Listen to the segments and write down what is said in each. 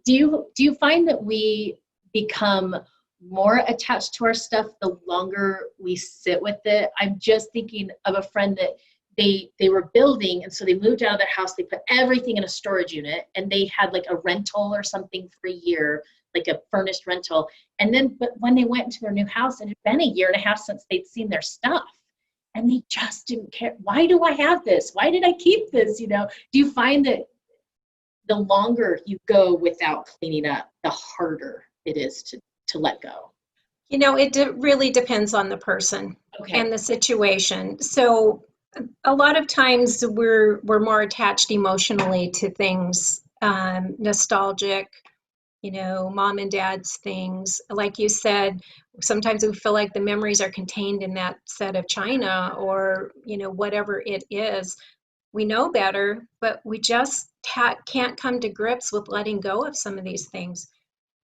Do you find that we become more attached to our stuff the longer we sit with it? I'm just thinking of a friend that they were building, and so they moved out of their house. They put everything in a storage unit, and they had like a rental or something for a year, like a furnished rental. And then, but when they went into their new house, it had been a year and a half since they'd seen their stuff, and they just didn't care. Why do I have this? Why did I keep this? Do you find that the longer you go without cleaning up, the harder it is to let go? It really depends on the person Okay. and the situation. So a lot of times we're more attached emotionally to things, nostalgic, mom and dad's things. Like you said, sometimes we feel like the memories are contained in that set of china or, whatever it is. We know better, but we just can't come to grips with letting go of some of these things.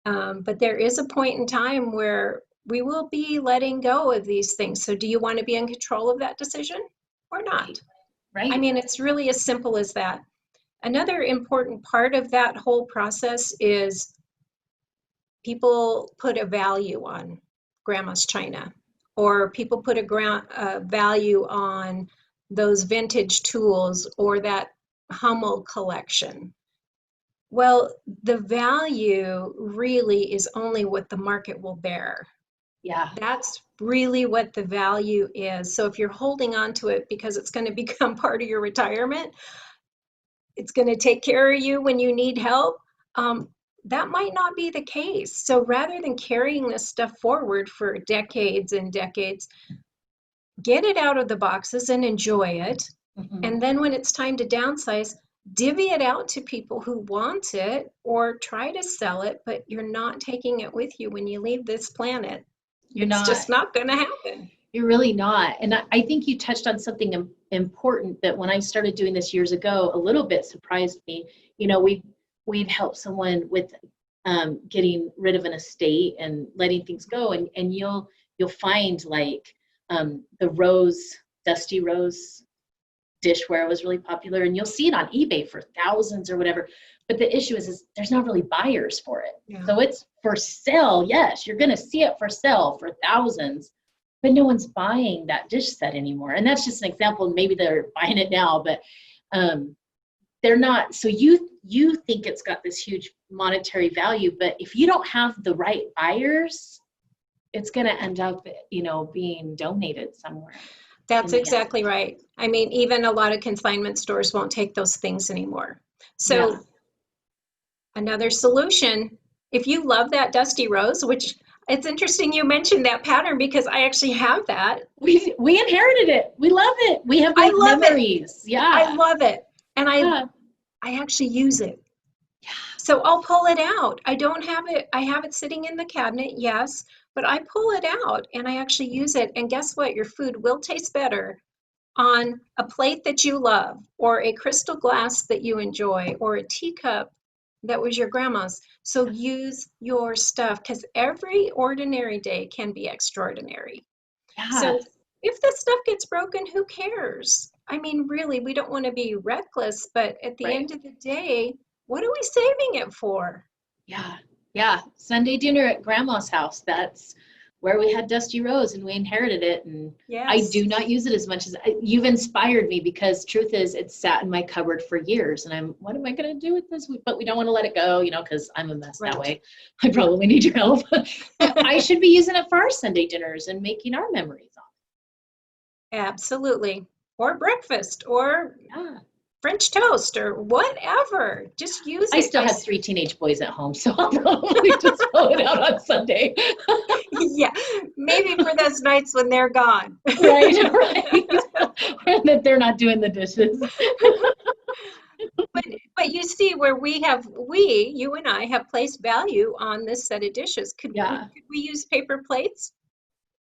But there is a point in time where we will be letting go of these things. So do you want to be in control of that decision or not? Right. I mean, it's really as simple as that. Another important part of that whole process is people put a value on grandma's china, or people put a value on those vintage tools or that Hummel collection. Well, the value really is only what the market will bear. Yeah. That's really what the value is. So if you're holding on to it because it's going to become part of your retirement, it's going to take care of you when you need help, that might not be the case. So rather than carrying this stuff forward for decades and decades, get it out of the boxes and enjoy it. Mm-hmm. And then when it's time to downsize, divvy it out to people who want it or try to sell it, but you're not taking it with you when you leave this planet. It's just not going to happen. You're really not. And I think you touched on something important that when I started doing this years ago, a little bit surprised me. We'd help someone with getting rid of an estate and letting things go. And you'll find like the dusty rose dishware was really popular, and you'll see it on eBay for thousands or whatever. But the issue is there's not really buyers for it. Yeah. So it's for sale. Yes, you're going to see it for sale for thousands, but no one's buying that dish set anymore. And that's just an example. Maybe they're buying it now, but they're not. So you think it's got this huge monetary value, but if you don't have the right buyers, it's going to end up, being donated somewhere. That's exactly right. I mean, even a lot of consignment stores won't take those things anymore. So yeah. Another solution, if you love that dusty rose, which it's interesting you mentioned that pattern because I actually have that. We inherited it. We love it. We have memories. It. Yeah. I love it. And I actually use it. Yeah. So I'll pull it out. I don't have it. I have it sitting in the cabinet, yes, but I pull it out and I actually use it. And guess what? Your food will taste better on a plate that you love, or a crystal glass that you enjoy, or a teacup that was your grandma's. So use your stuff, because every ordinary day can be extraordinary. Yeah. So if the stuff gets broken, who cares? I mean, really, we don't want to be reckless, but at the end of the day, what are we saving it for? Yeah. Yeah. Sunday dinner at grandma's house. That's where we had Dusty Rose and we inherited it. And yes. I do not use it as much as you've inspired me, because truth is it's sat in my cupboard for years and what am I going to do with this? But we don't want to let it go, because I'm a mess that way. I probably need your help. I should be using it for our Sunday dinners and making our memories on it. Absolutely. Or breakfast or French toast or whatever. Just use it. I still have 3 teenage boys at home, so I'll probably just pull it out on Sunday. Yeah, maybe for those nights when they're gone. Right. And that they're not doing the dishes. But you see where you and I have placed value on this set of dishes. Could we use paper plates?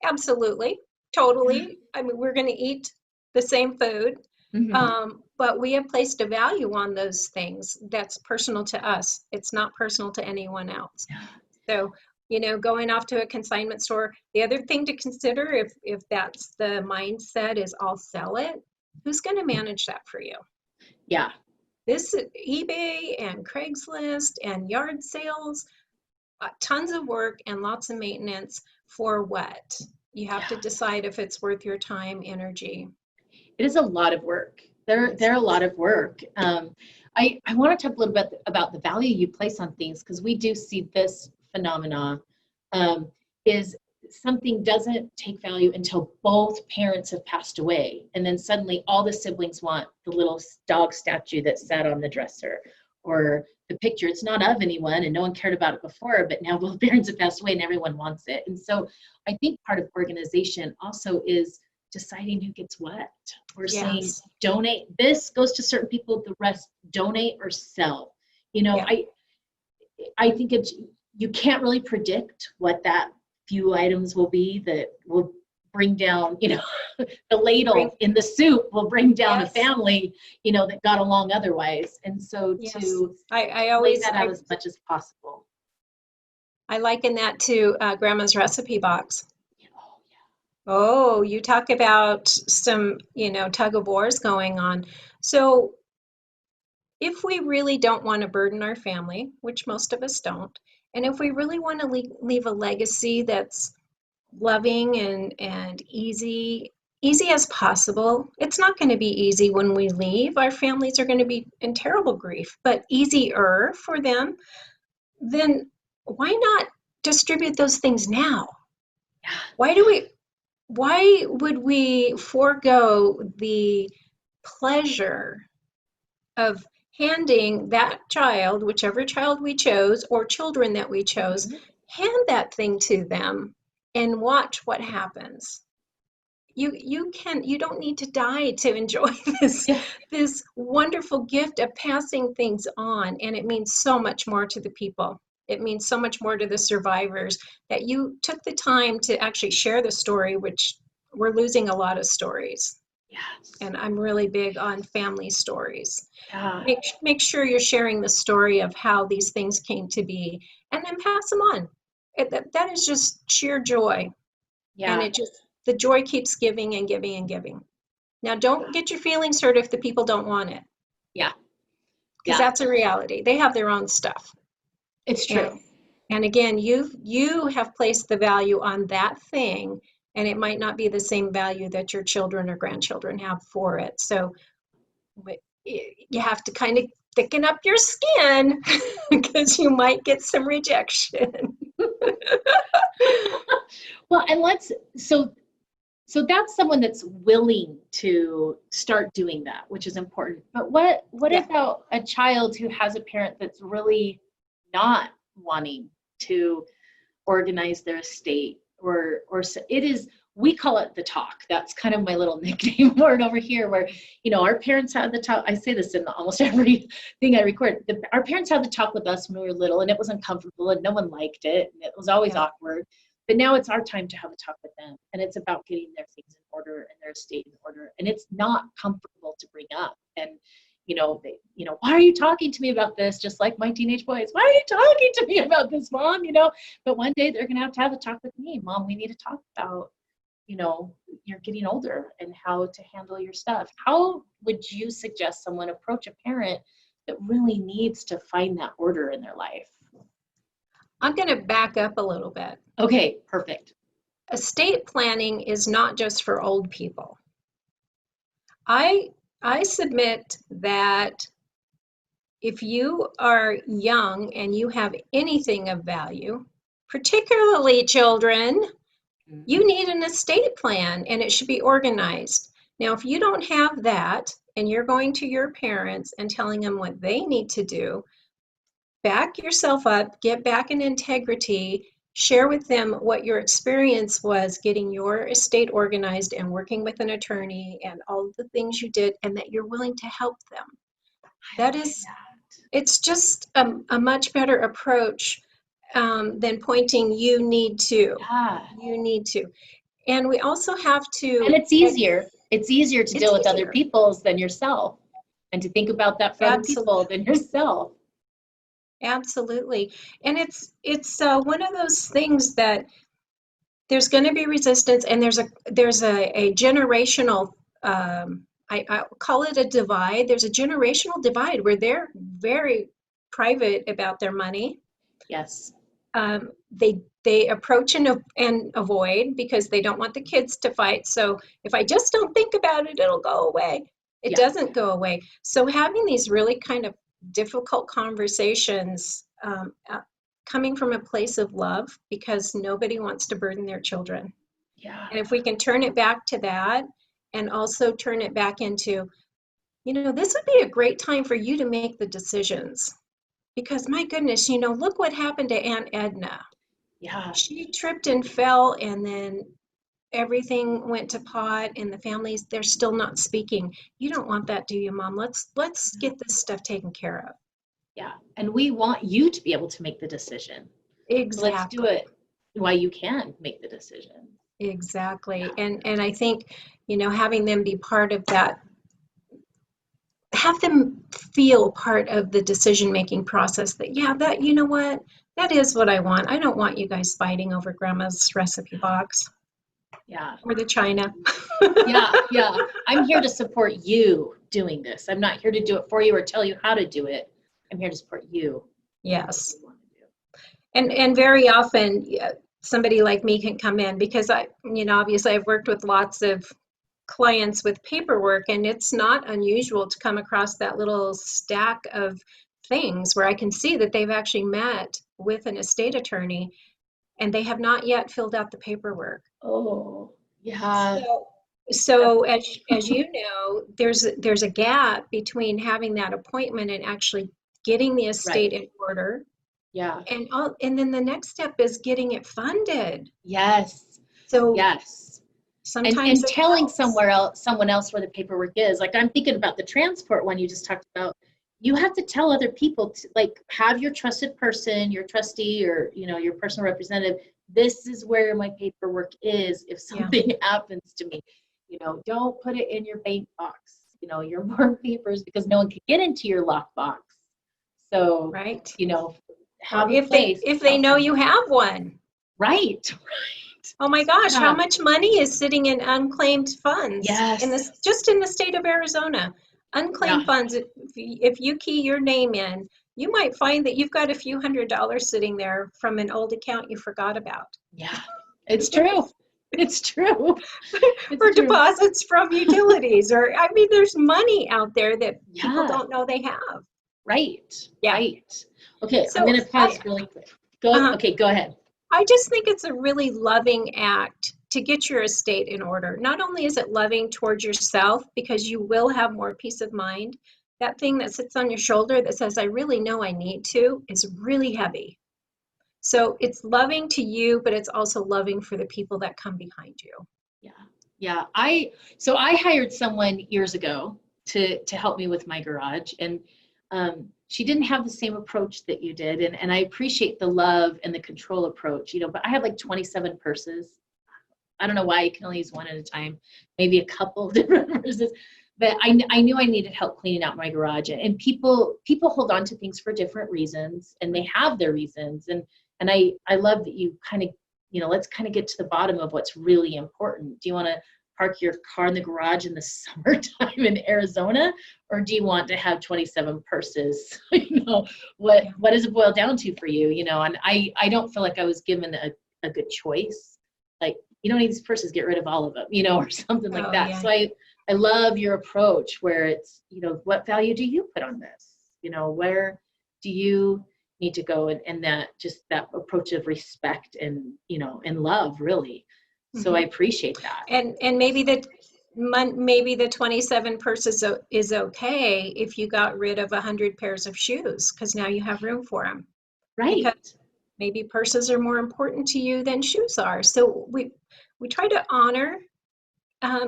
Absolutely. Totally. I mean, we're going to eat the same food. Mm-hmm. But we have placed a value on those things that's personal to us. It's not personal to anyone else. So, going off to a consignment store, the other thing to consider, if that's the mindset, is I'll sell it. Who's going to manage that for you? Yeah. This eBay and Craigslist and yard sales, tons of work and lots of maintenance for what? You have to Yeah. decide if it's worth your time, energy. It is a lot of work. They're a lot of work. I want to talk a little bit about the value you place on things, because we do see this phenomena, is something doesn't take value until both parents have passed away, and then suddenly all the siblings want the little dog statue that sat on the dresser, or the picture. It's not of anyone and no one cared about it before, but now both parents have passed away and everyone wants it. And so I think part of organization also is deciding who gets what. We're saying Yes. donate, this goes to certain people, the rest donate or sell. You know, Yeah. I think it's, you can't really predict what that few items will be that will bring down, you know, the ladle in the soup will bring down a Yes. family, you know, that got along otherwise. And so Yes. to I lay always that out as much as possible. I liken that to Grandma's recipe box. Oh, yeah. Oh, you talk about some, tug of wars going on. So if we really don't want to burden our family, which most of us don't, and if we really want to leave a legacy that's loving and easy as possible, it's not going to be easy when we leave. Our families are going to be in terrible grief, but easier for them. Then why not distribute those things now? Why would we forego the pleasure of handing that child, whichever child we chose or children that we chose, hand that thing to them and watch what happens? You don't need to die to enjoy this wonderful gift of passing things on, and it means so much more to the people. It means so much more to the survivors that you took the time to actually share the story, which we're losing a lot of stories. Yes. And I'm really big on family stories. Yeah. Make sure you're sharing the story of how these things came to be, and then pass them on. That is just sheer joy. Yeah. And the joy keeps giving and giving and giving. Now, don't get your feelings hurt if the people don't want it. Yeah. Because that's a reality. They have their own stuff. It's true. And again, you have placed the value on that thing, and it might not be the same value that your children or grandchildren have for it. So you have to kind of thicken up your skin because you might get some rejection. Well, and so that's someone that's willing to start doing that, which is important. But what about a child who has a parent that's really not wanting to organize their estate, or it is, we call it the talk. That's kind of my little nickname word over here, where, you know, our parents had the talk. I say this in almost every thing I record. Our parents had the talk with us when we were little, and it was uncomfortable and no one liked it, and it was always awkward. But now it's our time to have a talk with them, and it's about getting their things in order and their estate in order. And it's not comfortable to bring up. And why are you talking to me about this? Just like my teenage boys, why are you talking to me about this, Mom? But one day they're going to have a talk with me. Mom, we need to talk about, you're getting older and how to handle your stuff. How would you suggest someone approach a parent that really needs to find that order in their life? I'm going to back up a little bit. Okay, perfect. Estate planning is not just for old people. I submit that if you are young and you have anything of value, particularly children, you need an estate plan, and it should be organized. Now, if you don't have that and you're going to your parents and telling them what they need to do, back yourself up, get back in integrity, share with them what your experience was getting your estate organized and working with an attorney and all the things you did, and that you're willing to help them. It's just a much better approach than pointing, you need to. And we also have to. And it's easier. It's easier to deal with other people's than yourself, and to think about that for other people than yourself. Absolutely. And it's one of those things that there's going to be resistance, and there's a generational I call it a divide. There's a generational divide where they're very private about their money. Yes. They approach and avoid because they don't want the kids to fight. So if I just don't think about it, it'll go away. It doesn't go away. So having these really kind of difficult conversations, coming from a place of love, because nobody wants to burden their children. Yeah. And if we can turn it back to that, and also turn it back into, this would be a great time for you to make the decisions. Because my goodness, look what happened to Aunt Edna. Yeah. She tripped and fell, and then everything went to pot, and the families, they're still not speaking. You don't want that, do you, Mom? Let's get this stuff taken care of. Yeah. And we want you to be able to make the decision. Exactly. So let's do it while you can make the decision. Exactly. And I think, having them be part of that, have them feel part of the decision-making process that, that is what I want. I don't want you guys fighting over Grandma's recipe box. Yeah. Or the china. Yeah. I'm here to support you doing this. I'm not here to do it for you or tell you how to do it. I'm here to support you. Yes. And very often somebody like me can come in because obviously I've worked with lots of clients with paperwork, and it's not unusual to come across that little stack of things where I can see that they've actually met with an estate attorney and they have not yet filled out the paperwork. Oh, yeah. So as you know, there's a gap between having that appointment and actually getting the estate in order. Yeah. And then the next step is getting it funded. Yes. So yes. Sometimes and telling someone else where the paperwork is. Like I'm thinking about the transport one you just talked about. You have to tell other people to have your trusted person, your trustee, or your personal representative. This is where my paperwork is. If something happens to me, don't put it in your bank box. Your more papers, because no one can get into your lockbox. So right. If they know you have one. Right. Oh my gosh, how much money is sitting in unclaimed funds? Yes. Just in the state of Arizona. Unclaimed funds, if you key your name in, you might find that you've got a few $100s sitting there from an old account you forgot about. Yeah, it's true. It's true. Deposits from utilities, there's money out there that people don't know they have. Right. Yeah. Right. Okay, so I'm going to pause really quick. Okay, go ahead. I just think it's a really loving act to get your estate in order. Not only is it loving towards yourself, because you will have more peace of mind, that thing that sits on your shoulder that says, I really know I need to, is really heavy. So it's loving to you, but it's also loving for the people that come behind you. Yeah. I hired someone years ago to help me with my garage, and she didn't have the same approach that you did. And I appreciate the love and the control approach, but I have 27 purses. I don't know why you can only use one at a time, maybe a couple of different purses. But I knew I needed help cleaning out my garage. And people hold on to things for different reasons, and they have their reasons. And I love that you kind of, let's kind of get to the bottom of what's really important. Do you want to park your car in the garage in the summertime in Arizona, or do you want to have 27 purses? What does it boil down to for you? And I don't feel like I was given a good choice. You don't need these purses, get rid of all of them, or something like that. Yeah. So I love your approach where it's, what value do you put on this? Where do you need to go, and that approach of respect and, and love, really. So I appreciate that. And maybe the 27 purses is okay if you got rid of 100 pairs of shoes, because now you have room for them. Right. Because maybe purses are more important to you than shoes are. So we try to honor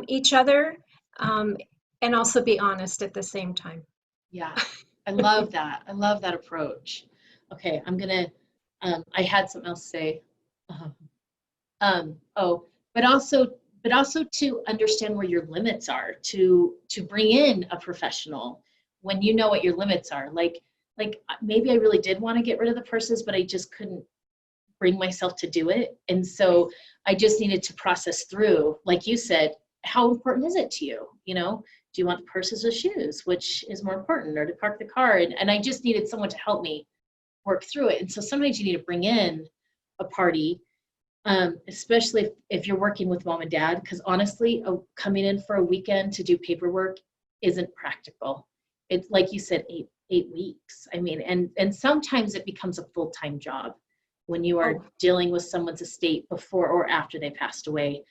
each other and also be honest at the same time. Yeah, I love that. I love that approach. Okay, I'm gonna. I had something else to say. But also to understand where your limits are, to bring in a professional when you know what your limits are. Like maybe I really did want to get rid of the purses, but I just couldn't bring myself to do it. And so I just needed to process through, like you said, how important is it to you? Do you want purses or shoes? Which is more important? Or to park the car? And I just needed someone to help me work through it. And so sometimes you need to bring in a party, especially if you're working with mom and dad, because honestly, coming in for a weekend to do paperwork isn't practical. It's like you said, eight weeks. I mean, and sometimes it becomes a full-time job when you are dealing with someone's estate before or after they passed away.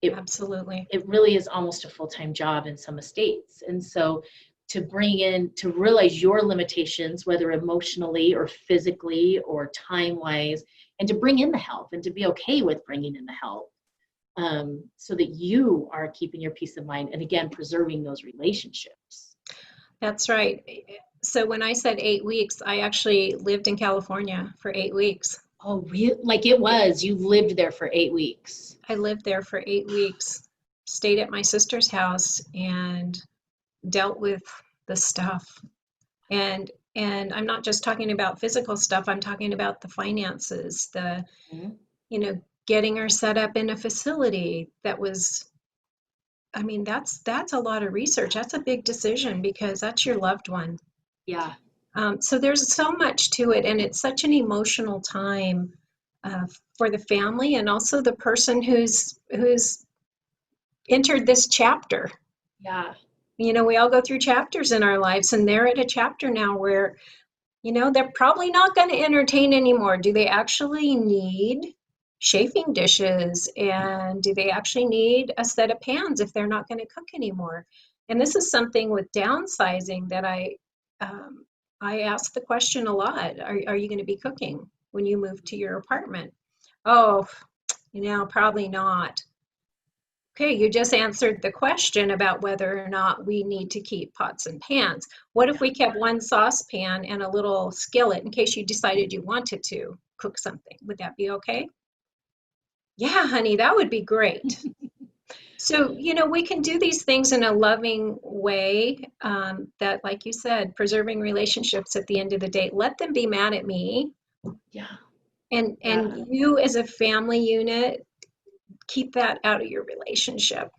Absolutely. It really is almost a full-time job in some estates. And so to realize your limitations, whether emotionally or physically or time-wise, and to bring in the help and to be okay with bringing in the help, so that you are keeping your peace of mind and, again, preserving those relationships. That's right. So when I said 8 weeks, I actually lived in California for 8 weeks. Oh, really? Like you lived there for 8 weeks. I lived there for 8 weeks, stayed at my sister's house and dealt with the stuff. And I'm not just talking about physical stuff, I'm talking about the finances, getting her set up in a facility that was, I mean, that's a lot of research. That's a big decision because that's your loved one. Yeah. So there's so much to it, and it's such an emotional time for the family and also the person who's entered this chapter. Yeah. We all go through chapters in our lives, and they're at a chapter now where, they're probably not going to entertain anymore. Do they actually need chafing dishes? And do they actually need a set of pans if they're not going to cook anymore? And this is something with downsizing that I ask the question a lot. Are you going to be cooking when you move to your apartment? Oh, probably not. Okay, you just answered the question about whether or not we need to keep pots and pans. What if we kept one saucepan and a little skillet in case you decided you wanted to cook something? Would that be okay? Yeah, honey, that would be great. So, we can do these things in a loving way that, like you said, preserving relationships at the end of the day. Let them be mad at me. Yeah. And you as a family unit, keep that out of your relationship.